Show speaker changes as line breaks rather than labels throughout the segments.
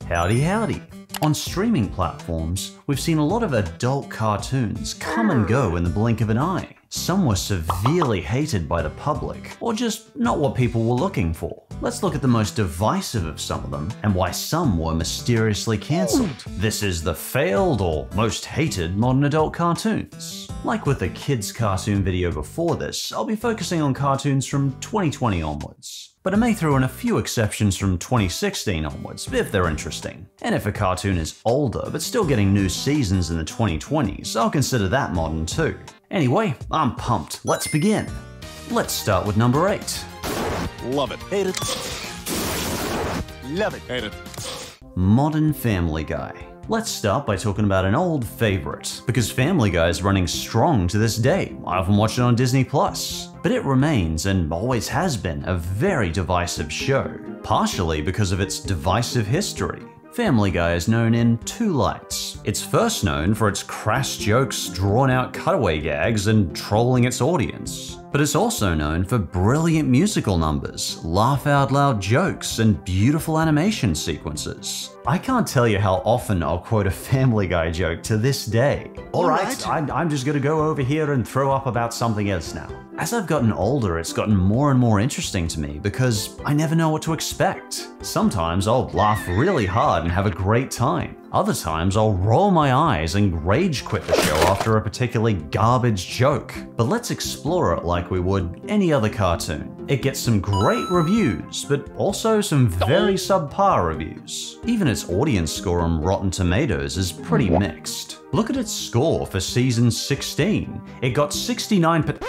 Howdy howdy. On streaming platforms, we've seen a lot of adult cartoons come and go in the blink of an eye. Some were severely hated by the public, or just not what people were looking for. Let's look at the most divisive of some of them, and why some were mysteriously cancelled. This is the failed or most hated modern adult cartoons. Like with the kids cartoon video before this, I'll be focusing on cartoons from 2020 onwards. But I may throw in a few exceptions from 2016 onwards, if they're interesting. And if a cartoon is older but still getting new seasons in the 2020s, I'll consider that modern too. Anyway, I'm pumped. Let's begin. Let's start with number 8.
Love it. Hate it. Love it. Hate it.
Modern Family Guy. Let's start by talking about an old favorite, because Family Guy is running strong to this day. I often watch it on Disney+. But it remains, and always has been, a very divisive show, partially because of its divisive history. Family Guy is known in two lights. It's first known for its crass jokes, drawn-out cutaway gags, and trolling its audience. But it's also known for brilliant musical numbers, laugh-out-loud jokes, and beautiful animation sequences. I can't tell you how often I'll quote a Family Guy joke to this day. Alright, I'm just gonna go over here and throw up about something else now. As I've gotten older, it's gotten more and more interesting to me because I never know what to expect. Sometimes I'll laugh really hard and have a great time. Other times I'll roll my eyes and rage quit the show after a particularly garbage joke. But let's explore it like we would any other cartoon. It gets some great reviews, but also some very subpar reviews. Even its audience score on Rotten Tomatoes is pretty mixed. Look at its score for season 16. It got 69%.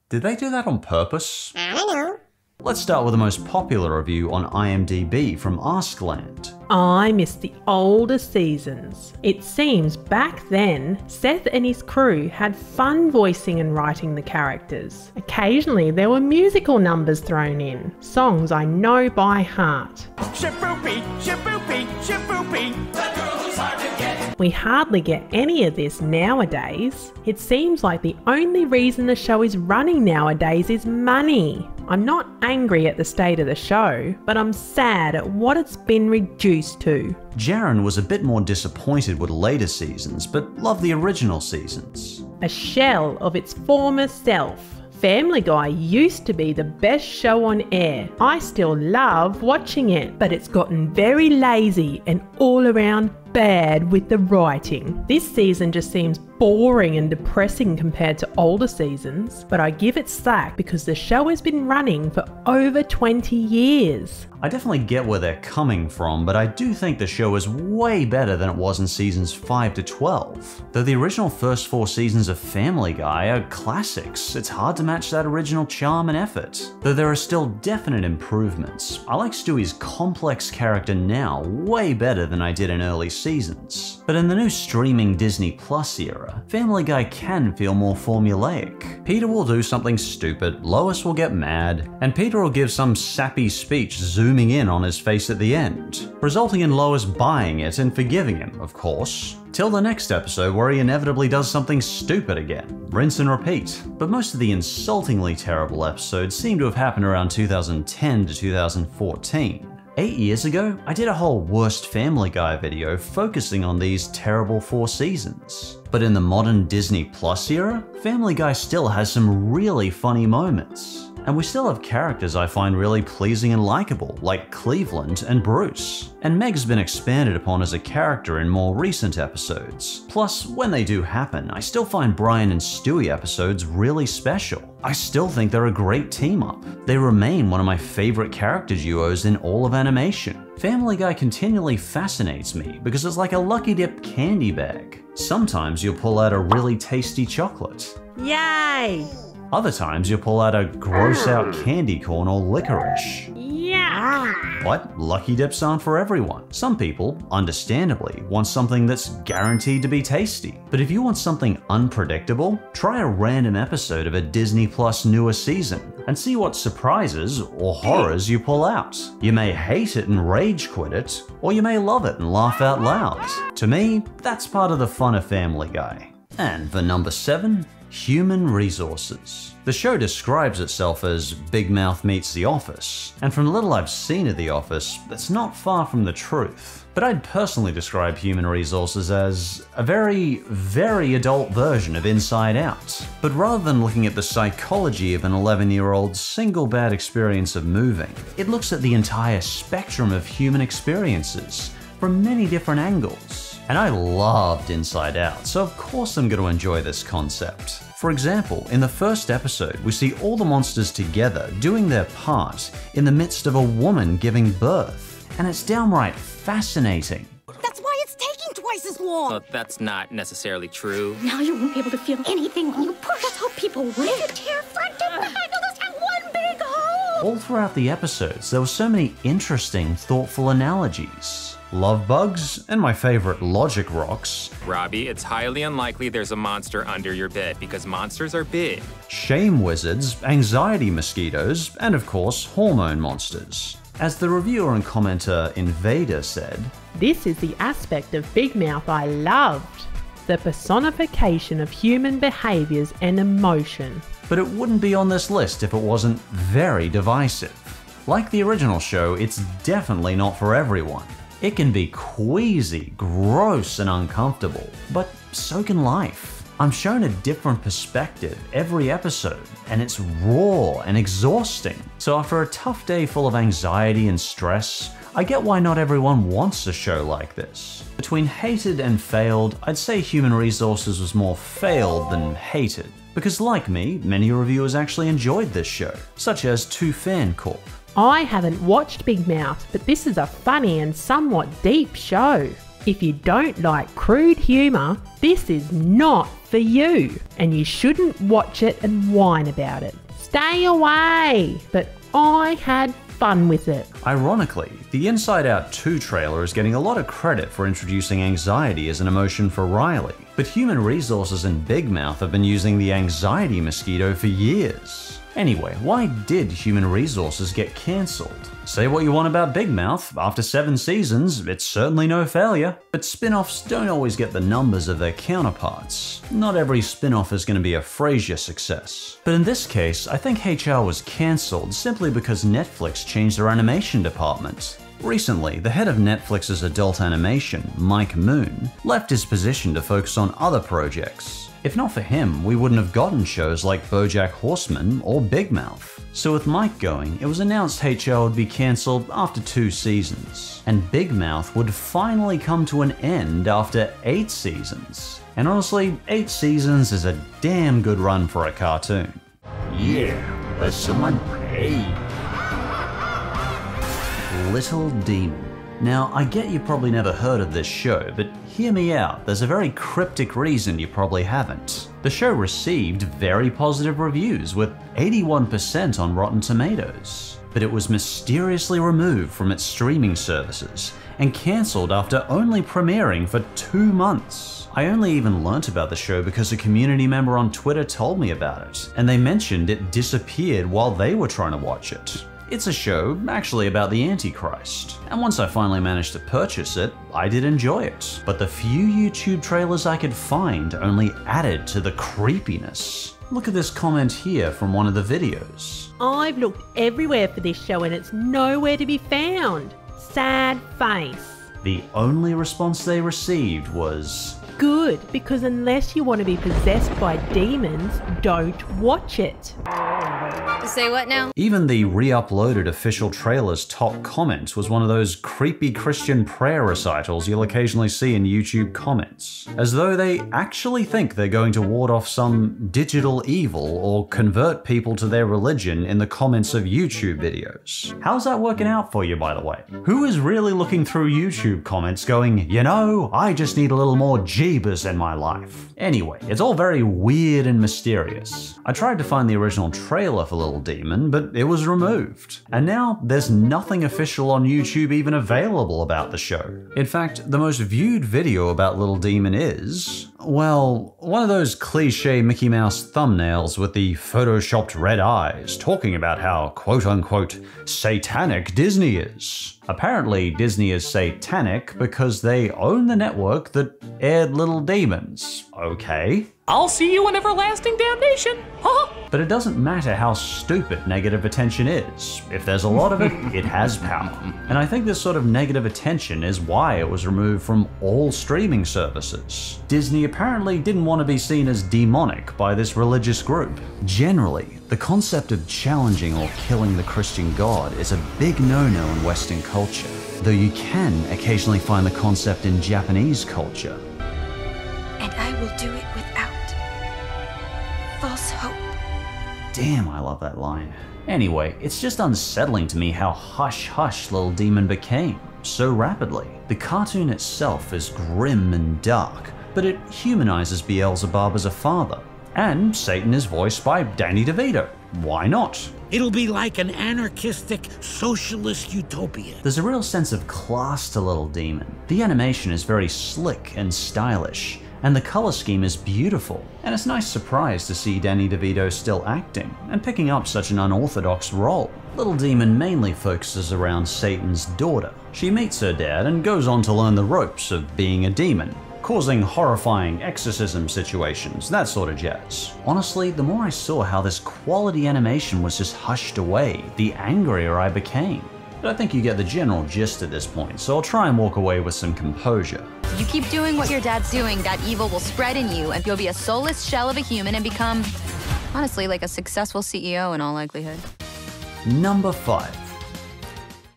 Did they do that on purpose?
I don't know.
Let's start with the most popular review on IMDb from Askland.
I miss the older seasons. It seems back then, Seth and his crew had fun voicing and writing the characters. Occasionally there were musical numbers thrown in, songs I know by heart.
Shaboopy, shaboopy, shaboopy. That girl who's hard to get.
We hardly get any of this nowadays. It seems like the only reason the show is running nowadays is money. I'm not angry at the state of the show, but I'm sad at what it's been reduced to.
Jaren was a bit more disappointed with later seasons, but loved the original seasons.
A shell of its former self. Family Guy used to be the best show on air. I still love watching it, but it's gotten very lazy and all around bad with the writing. This season just seems boring and depressing compared to older seasons, but I give it slack because the show has been running for over 20 years.
I definitely get where they're coming from, but I do think the show is way better than it was in seasons 5 to 12. Though the original first 4 seasons of Family Guy are classics, it's hard to match that original charm and effort. Though there are still definite improvements. I like Stewie's complex character now way better than I did in early seasons. But in the new streaming Disney Plus era, Family Guy can feel more formulaic. Peter will do something stupid, Lois will get mad, and Peter will give some sappy speech zooming in on his face at the end, resulting in Lois buying it and forgiving him, of course. Till the next episode where he inevitably does something stupid again. Rinse and repeat. But most of the insultingly terrible episodes seem to have happened around 2010 to 2014. 8 years ago, I did a whole Worst Family Guy video focusing on these terrible 4 seasons. But in the modern Disney Plus era, Family Guy still has some really funny moments. And we still have characters I find really pleasing and likable, like Cleveland and Bruce. And Meg's been expanded upon as a character in more recent episodes. Plus, when they do happen, I still find Brian and Stewie episodes really special. I still think they're a great team-up. They remain one of my favorite character duos in all of animation. Family Guy continually fascinates me because it's like a Lucky Dip candy bag. Sometimes you'll pull out a really tasty chocolate.
Yay!
Other times you'll pull out a gross out candy corn or licorice.
Yeah!
But Lucky Dips aren't for everyone. Some people, understandably, want something that's guaranteed to be tasty. But if you want something unpredictable, try a random episode of a Disney Plus newer season and see what surprises or horrors you pull out. You may hate it and rage quit it, or you may love it and laugh out loud. To me, that's part of the fun of Family Guy. And for number 7, Human resources. The show describes itself as Big Mouth meets The Office, and from the little I've seen of The Office, that's not far from the truth. But I'd personally describe human resources as a very, very adult version of Inside Out. But rather than looking at the psychology of an 11-year-old's single bad experience of moving, it looks at the entire spectrum of human experiences from many different angles. And I loved Inside Out, so of course I'm going to enjoy this concept. For example, in the first episode, we see all the monsters together doing their part in the midst of a woman giving birth, and it's downright fascinating.
That's why it's taking twice as long.
Well, that's not necessarily true.
Now you won't be able to feel anything when you push. That's how people live. The tear front to back. They'll just have one big hole.
All throughout the episodes, there were so many interesting, thoughtful analogies. Love bugs, and my favorite, logic rocks.
Robbie, it's highly unlikely there's a monster under your bed because monsters are big.
Shame wizards, anxiety mosquitoes, and of course, hormone monsters. As the reviewer and commenter Invader said,
This is the aspect of Big Mouth I loved. The personification of human behaviours and emotion.
But it wouldn't be on this list if it wasn't very divisive. Like the original show, it's definitely not for everyone. It can be queasy, gross, and uncomfortable, but so can life. I'm shown a different perspective every episode, and it's raw and exhausting. So after a tough day full of anxiety and stress, I get why not everyone wants a show like this. Between hated and failed, I'd say Human Resources was more failed than hated. Because like me, many reviewers actually enjoyed this show, such as 2FanCorp.
I haven't watched Big Mouth, but this is a funny and somewhat deep show. If you don't like crude humour, this is not for you, and you shouldn't watch it and whine about it. Stay away! But I had fun with it.
Ironically, the Inside Out 2 trailer is getting a lot of credit for introducing anxiety as an emotion for Riley, but Human Resources and Big Mouth have been using the anxiety mosquito for years. Anyway, why did Human Resources get cancelled? Say what you want about Big Mouth, after 7 seasons, it's certainly no failure. But spin-offs don't always get the numbers of their counterparts. Not every spin-off is going to be a Frasier success. But in this case, I think HR was cancelled simply because Netflix changed their animation department. Recently, the head of Netflix's adult animation, Mike Moon, left his position to focus on other projects. If not for him, we wouldn't have gotten shows like BoJack Horseman or Big Mouth. So with Mike going, it was announced HR would be cancelled after 2 seasons, and Big Mouth would finally come to an end after 8 seasons. And honestly, 8 seasons is a damn good run for a cartoon.
Yeah, but someone pay.
Little Demon. Now, I get you probably never heard of this show, but hear me out, there's a very cryptic reason you probably haven't. The show received very positive reviews with 81% on Rotten Tomatoes, but it was mysteriously removed from its streaming services and cancelled after only premiering for 2 months. I only even learnt about the show because a community member on Twitter told me about it, and they mentioned it disappeared while they were trying to watch it. It's a show actually about the Antichrist, and once I finally managed to purchase it, I did enjoy it. But the few YouTube trailers I could find only added to the creepiness. Look at this comment here from one of the videos.
I've looked everywhere for this show and it's nowhere to be found. Sad face.
The only response they received was,
Good, because unless you want to be possessed by demons, don't watch it.
Say what now?
Even the re-uploaded official trailer's top comment was one of those creepy Christian prayer recitals you'll occasionally see in YouTube comments, as though they actually think they're going to ward off some digital evil or convert people to their religion in the comments of YouTube videos. How's that working out for you, by the way? Who is really looking through YouTube comments going, you know, I just need a little more Jeebus in my life? Anyway, it's all very weird and mysterious. I tried to find the original trailer for Little Demon, but it was removed. And now there's nothing official on YouTube even available about the show. In fact, the most viewed video about Little Demon is, well, one of those cliche Mickey Mouse thumbnails with the photoshopped red eyes talking about how quote-unquote satanic Disney is. Apparently, Disney is satanic panic because they own the network that aired Little Demons. Okay.
I'll see you in everlasting damnation.
But it doesn't matter how stupid negative attention is. If there's a lot of it, it has power. And I think this sort of negative attention is why it was removed from all streaming services. Disney apparently didn't want to be seen as demonic by this religious group. Generally, the concept of challenging or killing the Christian God is a big no-no in Western culture, though you can occasionally find the concept in Japanese culture.
And I will do it without false hope.
Damn, I love that line. Anyway, it's just unsettling to me how hush-hush Little Demon became so rapidly. The cartoon itself is grim and dark, but it humanizes Beelzebub as a father. And Satan is voiced by Danny DeVito. Why not?
It'll be like an anarchistic, socialist utopia.
There's a real sense of class to Little Demon. The animation is very slick and stylish, and the color scheme is beautiful. And it's a nice surprise to see Danny DeVito still acting and picking up such an unorthodox role. Little Demon mainly focuses around Satan's daughter. She meets her dad and goes on to learn the ropes of being a demon, causing horrifying exorcism situations, that sort of jazz. Honestly, the more I saw how this quality animation was just hushed away, the angrier I became. But I think you get the general gist at this point, so I'll try and walk away with some composure.
You keep doing what your dad's doing, that evil will spread in you, and you'll be a soulless shell of a human and become, honestly, like a successful CEO in all likelihood.
Number 5.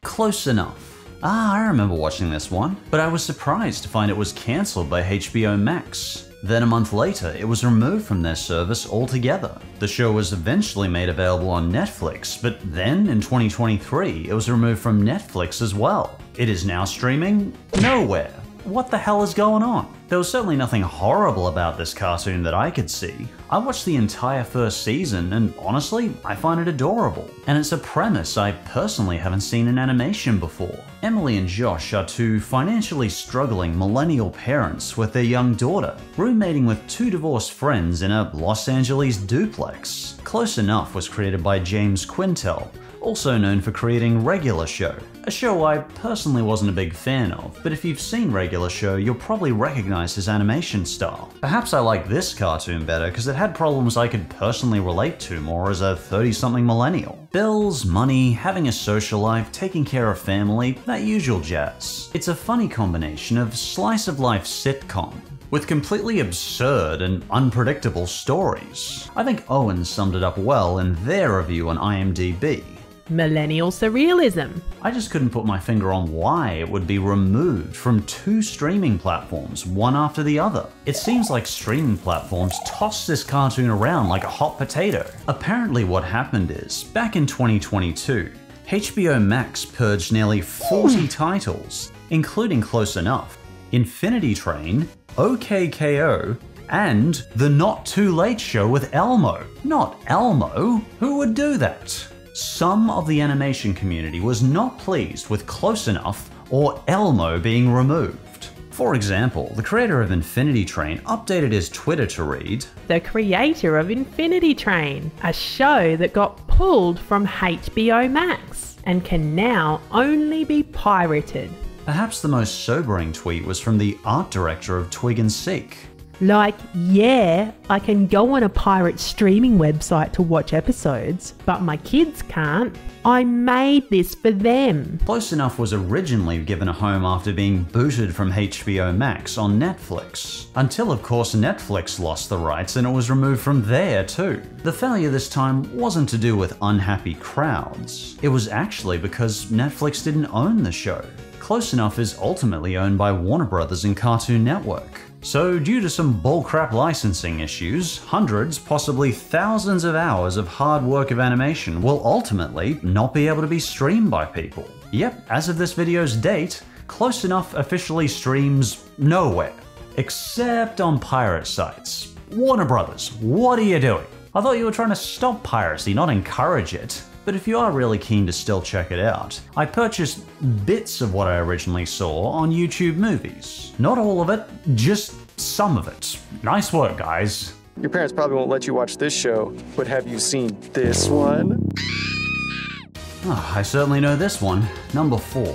Close Enough. I remember watching this one, but I was surprised to find it was cancelled by HBO Max. Then a month later, it was removed from their service altogether. The show was eventually made available on Netflix, but then in 2023, it was removed from Netflix as well. It is now streaming nowhere. What the hell is going on? There was certainly nothing horrible about this cartoon that I could see. I watched the entire first season and honestly, I find it adorable. And it's a premise I personally haven't seen in animation before. Emily and Josh are two financially struggling millennial parents with their young daughter, roommating with two divorced friends in a Los Angeles duplex. Close Enough was created by James Quintel, also known for creating Regular Show, a show I personally wasn't a big fan of, but if you've seen Regular Show, you'll probably recognize his animation style. Perhaps I like this cartoon better because it had problems I could personally relate to more as a 30-something millennial. Bills, money, having a social life, taking care of family, that usual jazz. It's a funny combination of slice-of-life sitcom with completely absurd and unpredictable stories. I think Owen summed it up well in their review on IMDb.
Millennial surrealism.
I just couldn't put my finger on why it would be removed from two streaming platforms, one after the other. It seems like streaming platforms tossed this cartoon around like a hot potato. Apparently what happened is, back in 2022, HBO Max purged nearly 40 titles, including Close Enough, Infinity Train, OKKO, and The Not Too Late Show with Elmo. Not Elmo? Who would do that? Some of the animation community was not pleased with Close Enough or Elmo being removed. For example, the creator of Infinity Train updated his Twitter to read,
The creator of Infinity Train, a show that got pulled from HBO Max and can now only be pirated.
Perhaps the most sobering tweet was from the art director of Twig and Seek.
Like, yeah, I can go on a pirate streaming website to watch episodes, but my kids can't. I made this for them.
Close Enough was originally given a home after being booted from HBO Max on Netflix, until of course Netflix lost the rights and it was removed from there too. The failure this time wasn't to do with unhappy crowds. It was actually because Netflix didn't own the show. Close Enough is ultimately owned by Warner Brothers and Cartoon Network. So due to some bullcrap licensing issues, hundreds, possibly thousands of hours of hard work of animation will ultimately not be able to be streamed by people. Yep, as of this video's date, Close Enough officially streams nowhere, except on pirate sites. Warner Brothers, what are you doing? I thought you were trying to stop piracy, not encourage it. But if you are really keen to still check it out, I purchased bits of what I originally saw on YouTube Movies. Not all of it, just some of it. Nice work, guys.
Your parents probably won't let you watch this show, but have you seen this one?
Oh, I certainly know this one. Number 4.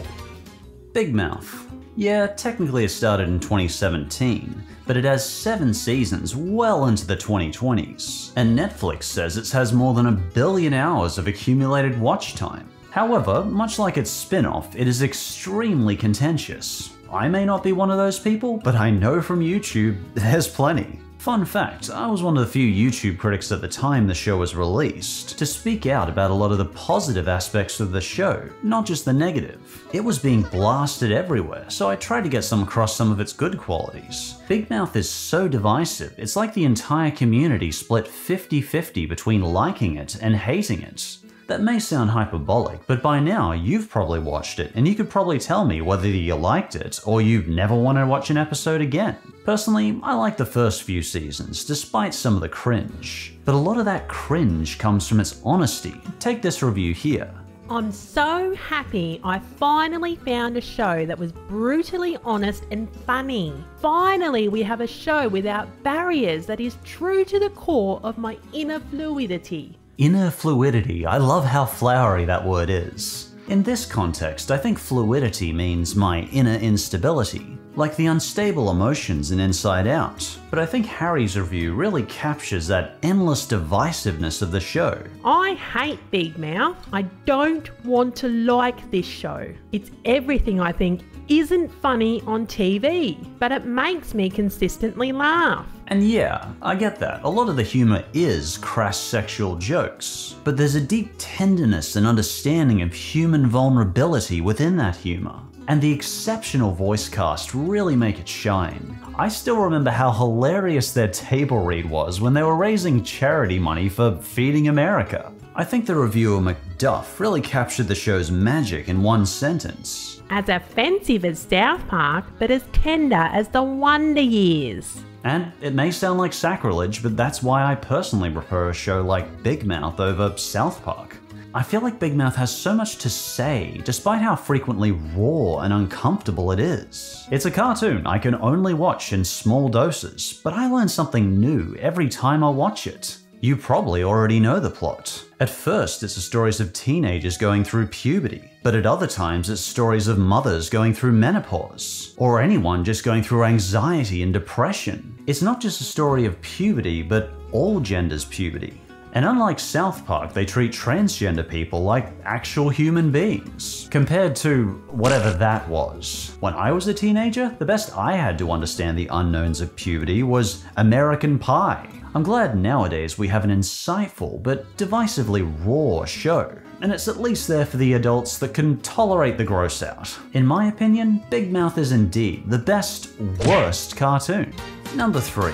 Big Mouth. Yeah, technically it started in 2017, but it has 7 seasons well into the 2020s, and Netflix says it has more than 1 billion hours of accumulated watch time. However, much like its spin-off, it is extremely contentious. I may not be one of those people, but I know from YouTube there's plenty. Fun fact, I was one of the few YouTube critics at the time the show was released to speak out about a lot of the positive aspects of the show, not just the negative. It was being blasted everywhere, so I tried to get some across some of its good qualities. Big Mouth is so divisive, it's like the entire community split 50-50 between liking it and hating it. That may sound hyperbolic, but by now you've probably watched it and you could probably tell me whether you liked it or you've never want to watch an episode again. Personally, I like the first few seasons, despite some of the cringe. But a lot of that cringe comes from its honesty. Take this review here.
I'm so happy I finally found a show that was brutally honest and funny. Finally, we have a show without barriers that is true to the core of my inner fluidity.
Inner fluidity, I love how flowery that word is. In this context, I think fluidity means my inner instability, like the unstable emotions in Inside Out. But I think Harry's review really captures that endless divisiveness of the show.
I hate Big Mouth. I don't want to like this show. It's everything I think isn't funny on TV, but it makes me consistently laugh.
And yeah, I get that. A lot of the humor is crass sexual jokes, but there's a deep tenderness and understanding of human vulnerability within that humor. And the exceptional voice cast really make it shine. I still remember how hilarious their table read was when they were raising charity money for Feeding America. I think the reviewer McDuff really captured the show's magic in one sentence.
As offensive as South Park, but as tender as the Wonder Years.
And it may sound like sacrilege, but that's why I personally prefer a show like Big Mouth over South Park. I feel like Big Mouth has so much to say, despite how frequently raw and uncomfortable it is. It's a cartoon I can only watch in small doses, but I learn something new every time I watch it. You probably already know the plot. At first, it's the stories of teenagers going through puberty, but at other times it's stories of mothers going through menopause, or anyone just going through anxiety and depression. It's not just a story of puberty, but all genders' puberty. And unlike South Park, they treat transgender people like actual human beings, compared to whatever that was. When I was a teenager, the best I had to understand the unknowns of puberty was American Pie. I'm glad nowadays we have an insightful but divisively raw show, and it's at least there for the adults that can tolerate the gross out. In my opinion, Big Mouth is indeed the best, worst cartoon. Number 3.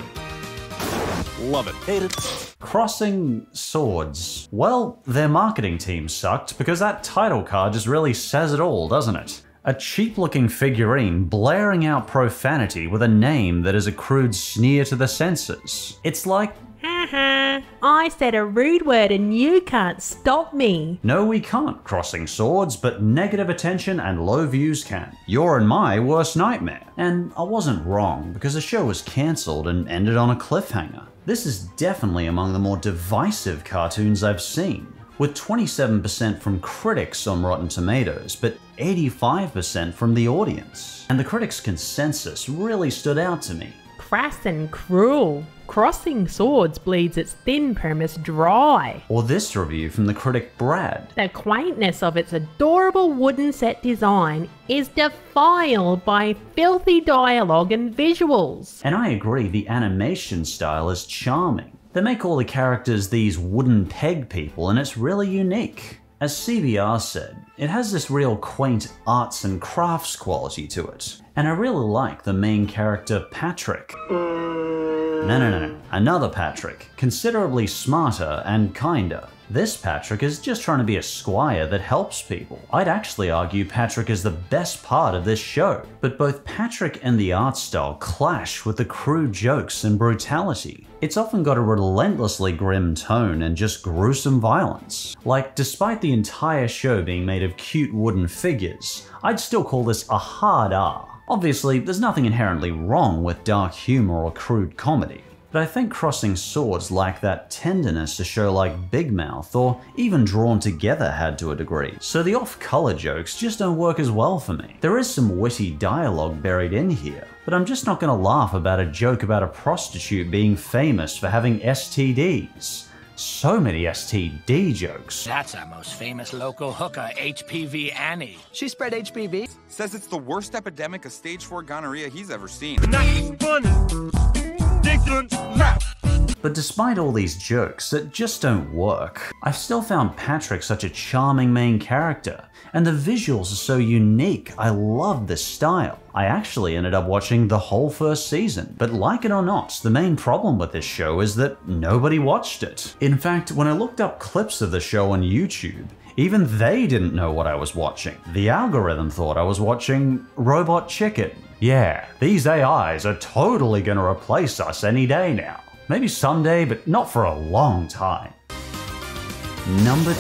Love it. Hate it.
Crossing Swords. Well, their marketing team sucked because that title card just really says it all, doesn't it? A cheap-looking figurine blaring out profanity with a name that is a crude sneer to the senses. It's like,
haha, I said a rude word and you can't stop me.
No, we can't, Crossing Swords, but negative attention and low views can. You're in my worst nightmare. And I wasn't wrong, because the show was cancelled and ended on a cliffhanger. This is definitely among the more divisive cartoons I've seen, with 27% from critics on Rotten Tomatoes, but 85% from the audience. And the critics' consensus really stood out to me.
Crass and cruel. Crossing Swords bleeds its thin premise dry.
Or this review from the critic Brad.
The quaintness of its adorable wooden set design is defiled by filthy dialogue and visuals.
And I agree, the animation style is charming. They make all the characters these wooden peg people, and it's really unique. As CBR said, it has this real quaint arts and crafts quality to it. And I really like the main character Patrick. No. Another Patrick, considerably smarter and kinder. This Patrick is just trying to be a squire that helps people. I'd actually argue Patrick is the best part of this show, but both Patrick and the art style clash with the crude jokes and brutality. It's often got a relentlessly grim tone and just gruesome violence. Like, despite the entire show being made of cute wooden figures, I'd still call this a hard R. Obviously, there's nothing inherently wrong with dark humor or crude comedy. but I think Crossing Swords lacked that tenderness a show like Big Mouth or even Drawn Together had to a degree, so the off-color jokes just don't work as well for me. There is some witty dialogue buried in here, but I'm just not gonna laugh about a joke about a prostitute being famous for having STDs. So many STD jokes.
That's our most famous local hooker, HPV Annie.
She spread HPV?
Says it's the worst epidemic of stage 4 gonorrhea he's ever seen.
But despite all these jokes that just don't work, I've still found Patrick such a charming main character, and the visuals are so unique. I love this style. I actually ended up watching the whole first season, but like it or not, the main problem with this show is that nobody watched it. In fact, when I looked up clips of the show on YouTube, even they didn't know what I was watching. The algorithm thought I was watching Robot Chicken. Yeah, these AIs are totally gonna replace us any day now. Maybe someday, but not for a long time. Number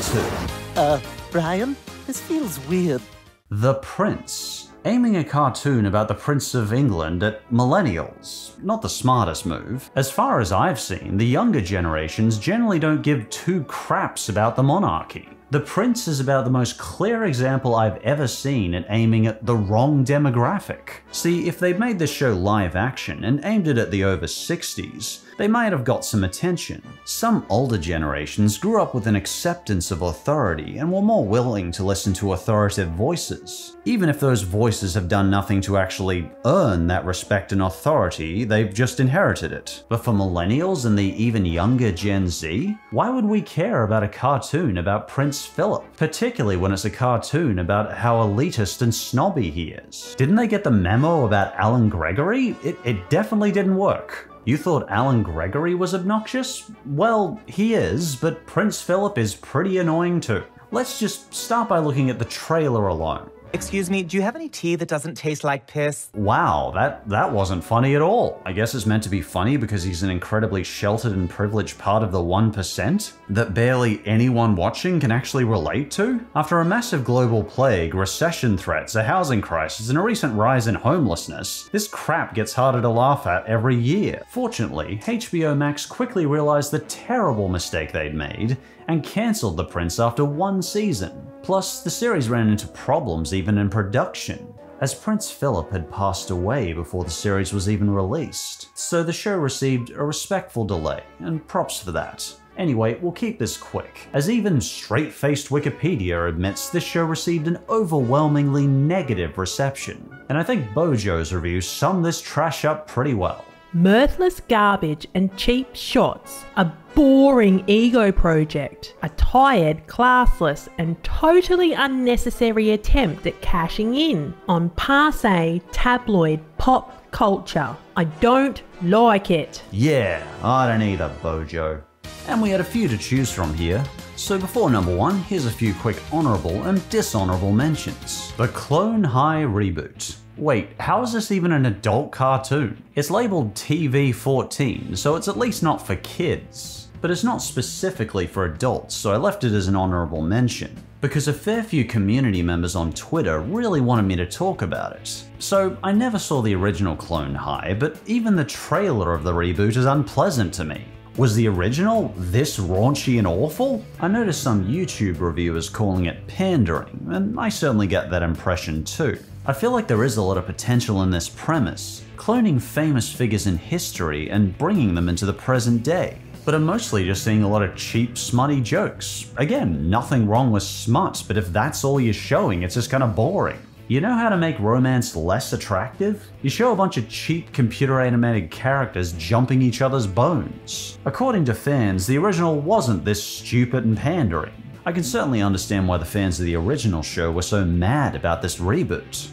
2.
Brian? This feels weird.
The Prince. Aiming a cartoon about the Prince of England at millennials. Not the smartest move. As far as I've seen, the younger generations generally don't give two craps about the monarchy. The Prince is about the most clear example I've ever seen at aiming at the wrong demographic. See, if they'd made this show live action and aimed it at the over 60s, they might have got some attention. Some older generations grew up with an acceptance of authority and were more willing to listen to authoritative voices. Even if those voices have done nothing to actually earn that respect and authority, they've just inherited it. But for millennials and the even younger Gen Z, why would we care about a cartoon about Prince Philip? Particularly when it's a cartoon about how elitist and snobby he is. Didn't they get the memo about Alan Gregory? It definitely didn't work. You thought Alan Gregory was obnoxious? Well, he is, but Prince Philip is pretty annoying too. Let's just start by looking at the trailer alone.
Excuse me, do you have any tea that doesn't taste like piss?
Wow, that wasn't funny at all. I guess it's meant to be funny because he's an incredibly sheltered and privileged part of the 1% that barely anyone watching can actually relate to. After a massive global plague, recession threats, a housing crisis, and a recent rise in homelessness, this crap gets harder to laugh at every year. Fortunately, HBO Max quickly realized the terrible mistake they'd made and cancelled The Prince after one season. Plus, the series ran into problems even in production, as Prince Philip had passed away before the series was even released. So the show received a respectful delay, and props for that. Anyway, we'll keep this quick, as even straight-faced Wikipedia admits this show received an overwhelmingly negative reception. And I think Bojo's review summed this trash up pretty well.
Mirthless garbage and cheap shots, a boring ego project, a tired, classless and totally unnecessary attempt at cashing in on passe tabloid pop culture. I don't like it.
Yeah, I don't either, Bojo. And we had a few to choose from here. So before number 1, here's a few quick honourable and dishonourable mentions. The Clone High reboot. Wait, how is this even an adult cartoon? It's labelled TV-14, so it's at least not for kids. But it's not specifically for adults, so I left it as an honourable mention, because a fair few community members on Twitter really wanted me to talk about it. So I never saw the original Clone High, but even the trailer of the reboot is unpleasant to me. Was the original this raunchy and awful? I noticed some YouTube reviewers calling it pandering, and I certainly get that impression too. I feel like there is a lot of potential in this premise, cloning famous figures in history and bringing them into the present day. But I'm mostly just seeing a lot of cheap, smutty jokes. Again, nothing wrong with smut, but if that's all you're showing, it's just kind of boring. You know how to make romance less attractive? You show a bunch of cheap computer-animated characters jumping each other's bones. According to fans, the original wasn't this stupid and pandering. I can certainly understand why the fans of the original show were so mad about this reboot.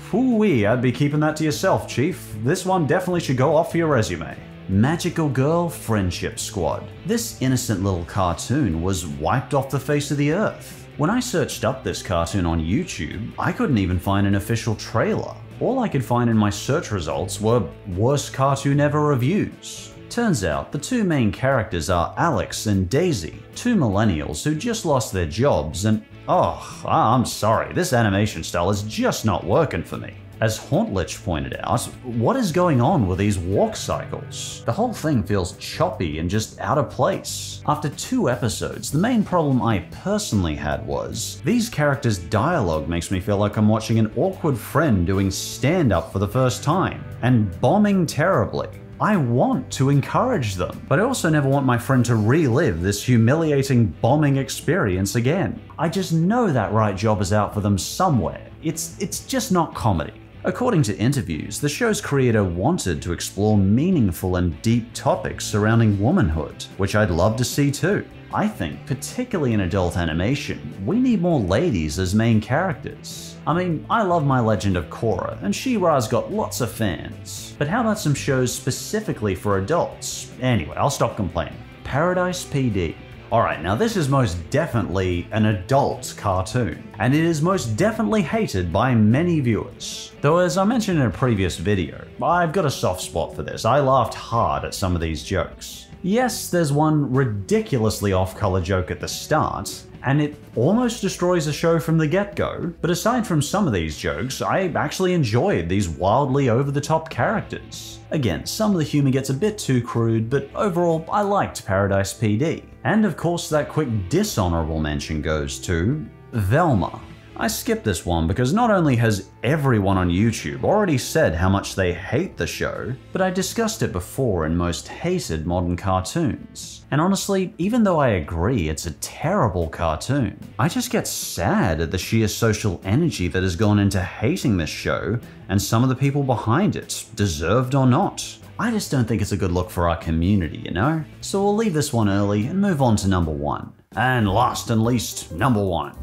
Phooey, I'd be keeping that to yourself, Chief. This one definitely should go off for your resume. Magical Girl Friendship Squad. This innocent little cartoon was wiped off the face of the earth. When I searched up this cartoon on YouTube, I couldn't even find an official trailer. All I could find in my search results were worst cartoon ever reviews. Turns out the two main characters are Alex and Daisy, two millennials who just lost their jobs and I'm sorry, this animation style is just not working for me. As Hauntlich pointed out, what is going on with these walk cycles? The whole thing feels choppy and just out of place. After 2 episodes, the main problem I personally had was, these characters' dialogue makes me feel like I'm watching an awkward friend doing stand-up for the first time, and bombing terribly. I want to encourage them, but I also never want my friend to relive this humiliating bombing experience again. I just know that right job is out for them somewhere. It's just not comedy. According to interviews, the show's creator wanted to explore meaningful and deep topics surrounding womanhood, which I'd love to see too. I think, particularly in adult animation, we need more ladies as main characters. I mean, I love My Legend of Korra, and She-Ra's got lots of fans. But how about some shows specifically for adults? Anyway, I'll stop complaining. Paradise PD. Alright, now this is most definitely an adult cartoon, and it is most definitely hated by many viewers. Though as I mentioned in a previous video, I've got a soft spot for this. I laughed hard at some of these jokes. Yes, there's one ridiculously off-color joke at the start, and it almost destroys the show from the get-go, but aside from some of these jokes, I actually enjoyed these wildly over-the-top characters. Again, some of the humor gets a bit too crude, but overall, I liked Paradise PD. And of course, that quick dishonorable mention goes to Velma. I skipped this one because not only has everyone on YouTube already said how much they hate the show, but I discussed it before in most hated modern cartoons. And honestly, even though I agree it's a terrible cartoon, I just get sad at the sheer social energy that has gone into hating this show and some of the people behind it, deserved or not. I just don't think it's a good look for our community, you know? So we'll leave this one early and move on to number 1. And last and least, number 1.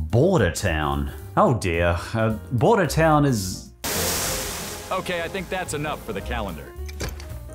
Bordertown. Oh dear, Bordertown is...
Okay, I think that's enough for the calendar.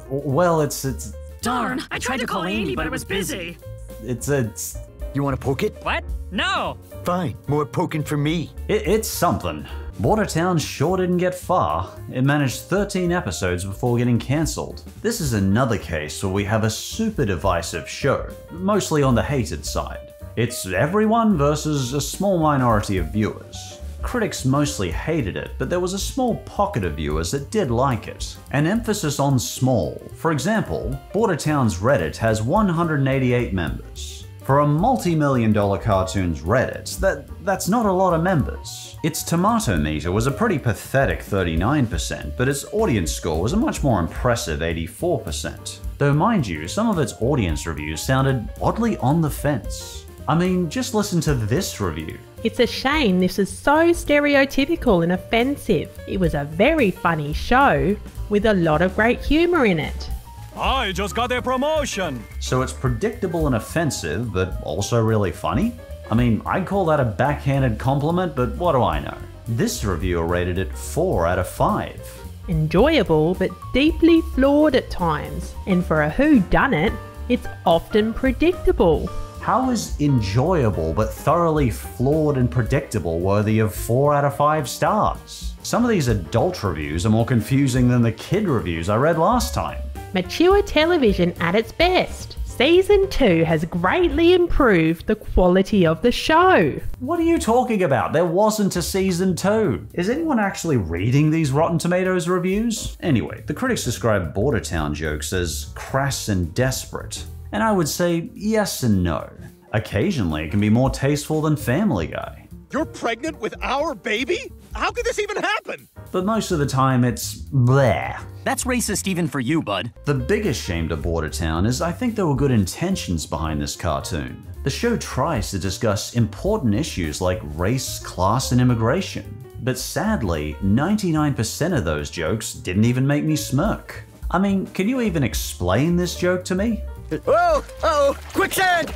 Well, it's...
Darn, I tried to call Amy, but it was busy.
It's...
You want to poke it?
What? No!
Fine, more poking for me.
It's something. Bordertown sure didn't get far. It managed 13 episodes before getting cancelled. This is another case where we have a super divisive show, mostly on the hated side. It's everyone versus a small minority of viewers. Critics mostly hated it, but there was a small pocket of viewers that did like it. An emphasis on small. For example, Bordertown's Reddit has 188 members. For a multi-million-dollar cartoon's Reddit, that's not a lot of members. Its tomato meter was a pretty pathetic 39%, but its audience score was a much more impressive 84%. Though mind you, some of its audience reviews sounded oddly on the fence. I mean, just listen to this review.
It's a shame this is so stereotypical and offensive. It was a very funny show with a lot of great humour in it.
I just got a promotion!
So it's predictable and offensive, but also really funny? I mean, I'd call that a backhanded compliment, but what do I know? This reviewer rated it 4 out of 5.
Enjoyable, but deeply flawed at times. And for a whodunit, it's often predictable.
How is enjoyable but thoroughly flawed and predictable worthy of 4 out of 5 stars? Some of these adult reviews are more confusing than the kid reviews I read last time.
Mature television at its best. Season 2 has greatly improved the quality of the show.
What are you talking about? There wasn't a season 2. Is anyone actually reading these Rotten Tomatoes reviews? Anyway, the critics describe Bordertown jokes as crass and desperate. And I would say yes and no. Occasionally, it can be more tasteful than Family Guy.
You're pregnant with our baby? How could this even happen?
But most of the time, it's bleh.
That's racist even for you, bud.
The biggest shame to Bordertown is I think there were good intentions behind this cartoon. The show tries to discuss important issues like race, class, and immigration. But sadly, 99% of those jokes didn't even make me smirk. I mean, can you even explain this joke to me?
Whoa! Uh-oh! Quicksand!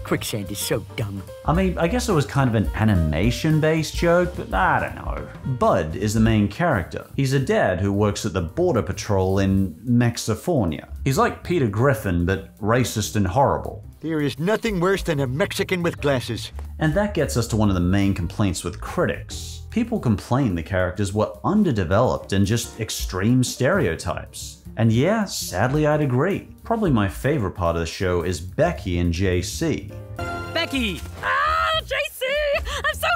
Quicksand is so dumb.
I mean, I guess it was kind of an animation-based joke, but I don't know. Bud is the main character. He's a dad who works at the Border Patrol in Mexifornia. He's like Peter Griffin, but racist and horrible.
There is nothing worse than a Mexican with glasses.
And that gets us to one of the main complaints with critics. People complain the characters were underdeveloped and just extreme stereotypes. And yeah, sadly I'd agree. Probably my favorite part of the show is Becky and JC.
Becky! Ah, JC! I'm so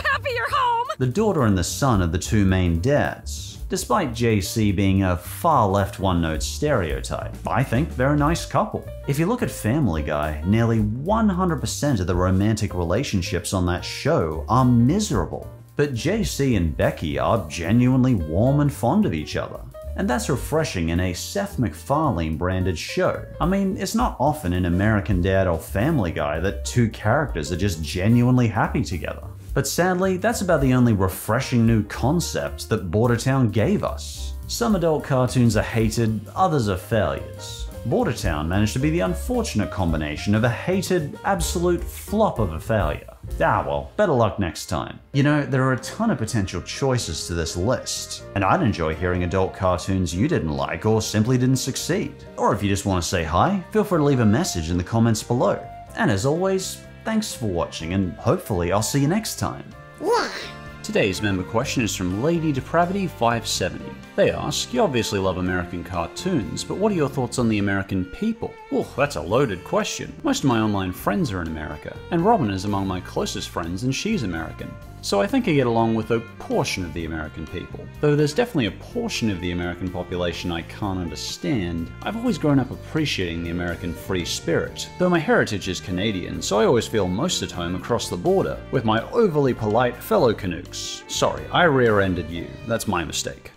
the daughter and the son of the two main dads. Despite JC being a far left one-note stereotype, I think they're a nice couple. If you look at Family Guy, nearly 100% of the romantic relationships on that show are miserable. But JC and Becky are genuinely warm and fond of each other. And that's refreshing in a Seth MacFarlane branded show. I mean, it's not often in American Dad or Family Guy that two characters are just genuinely happy together. But sadly, that's about the only refreshing new concept that Bordertown gave us. Some adult cartoons are hated, others are failures. Bordertown managed to be the unfortunate combination of a hated, absolute flop of a failure. Ah well, better luck next time. You know, there are a ton of potential choices to this list, and I'd enjoy hearing adult cartoons you didn't like or simply didn't succeed. Or if you just want to say hi, feel free to leave a message in the comments below. And as always, thanks for watching, and hopefully I'll see you next time. Today's member question is from Lady Depravity 570. They ask, you obviously love American cartoons, but what are your thoughts on the American people? Oh, that's a loaded question. Most of my online friends are in America, and Robin is among my closest friends and she's American. So I think I get along with a portion of the American people. Though there's definitely a portion of the American population I can't understand, I've always grown up appreciating the American free spirit. Though my heritage is Canadian, so I always feel most at home across the border with my overly polite fellow Canucks. Sorry, I rear-ended you. That's my mistake.